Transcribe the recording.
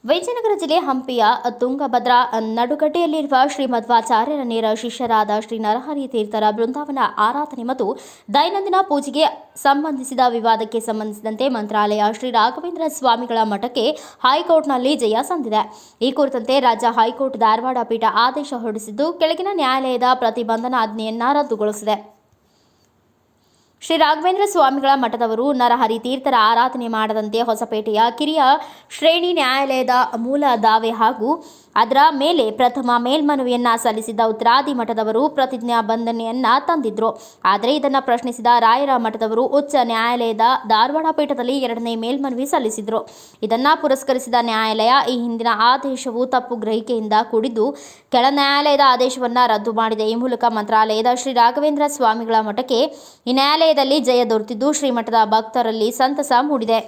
ವಿಜಯನಗರ ಜಿಲ್ಲೆ ಹಂಪಿಯ ತುಂಗಭದ್ರಾ ನಡುಗಡ್ಡೆಯಲ್ಲಿರುವ ಶ್ರೀ ಮಧ್ವಾಚಾರ್ಯರ ನೇರ ಶಿಷ್ಯರಾದ ಶ್ರೀ ನರಹರಿ ತೀರ್ಥರ ಬೃಂದಾವನ ಆರಾಧನೆ ಮತ್ತು ದೈನಂದಿನ ಪೂಜೆಗೆ ಸಂಬಂಧಿಸಿದ ವಿವಾದಕ್ಕೆ ಸಂಬಂಧಿಸಿದಂತೆ ಮಂತ್ರಾಲಯ ಶ್ರೀ ರಾಘವೇಂದ್ರ ಸ್ವಾಮಿಗಳ ಮಠಕ್ಕೆ ಹೈಕೋರ್ಟ್ನಲ್ಲಿ ಜಯ ಸಂದಿದೆ. ಈ ಕುರಿತಂತೆ ರಾಜ್ಯ ಹೈಕೋರ್ಟ್ ಧಾರವಾಡ ಪೀಠ ಆದೇಶ ಹೊರಡಿಸಿದ್ದು, ಕೆಳಗಿನ ನ್ಯಾಯಾಲಯದ ಪ್ರತಿಬಂಧನಾಜ್ಞೆಯನ್ನು ರದ್ದುಗೊಳಿಸಿದೆ. ಶ್ರೀ ರಾಘವೇಂದ್ರ ಸ್ವಾಮಿಗಳ ಮಠದವರು ನರಹರಿ ತೀರ್ಥರ ಆರಾಧನೆ ಮಾಡದಂತೆ ಹೊಸಪೇಟೆಯ ಕಿರಿಯ ಶ್ರೇಣಿ ನ್ಯಾಯಾಲಯದ ಮೂಲ ದಾವೆ ಹಾಗೂ ಅದರ ಮೇಲೆ ಪ್ರಥಮ ಮೇಲ್ಮನವಿಯನ್ನ ಸಲ್ಲಿಸಿದ್ದ ಉತ್ತರಾದಿ ಮಠದವರು ಪ್ರತಿಜ್ಞಾಬಂಧನೆಯನ್ನ ತಂದಿದ್ರು. ಆದರೆ ಇದನ್ನು ಪ್ರಶ್ನಿಸಿದ ರಾಯರ ಮಠದವರು ಉಚ್ಚ ನ್ಯಾಯಾಲಯದ ಧಾರವಾಡ ಪೀಠದಲ್ಲಿ ಎರಡನೇ ಮೇಲ್ಮನವಿ ಸಲ್ಲಿಸಿದ್ರು. ಇದನ್ನ ಪುರಸ್ಕರಿಸಿದ ನ್ಯಾಯಾಲಯ ಈ ಹಿಂದಿನ ಆದೇಶವು ತಪ್ಪು ಗ್ರಹಿಕೆಯಿಂದ ಕೂಡಿದ್ದು ಕೆಳ ನ್ಯಾಯಾಲಯದ ಆದೇಶವನ್ನು ರದ್ದು ಮಾಡಿದೆ. ಈ ಮೂಲಕ ಮಂತ್ರಾಲಯದ ಶ್ರೀ ರಾಘವೇಂದ್ರ ಸ್ವಾಮಿಗಳ ಮಠಕ್ಕೆ ಈ ನ್ಯಾಯಾಲಯದಲ್ಲಿ ಜಯ ದೊರೆತಿದ್ದು ಶ್ರೀಮಠದ ಭಕ್ತರಲ್ಲಿ ಸಂತಸ ಮೂಡಿದೆ.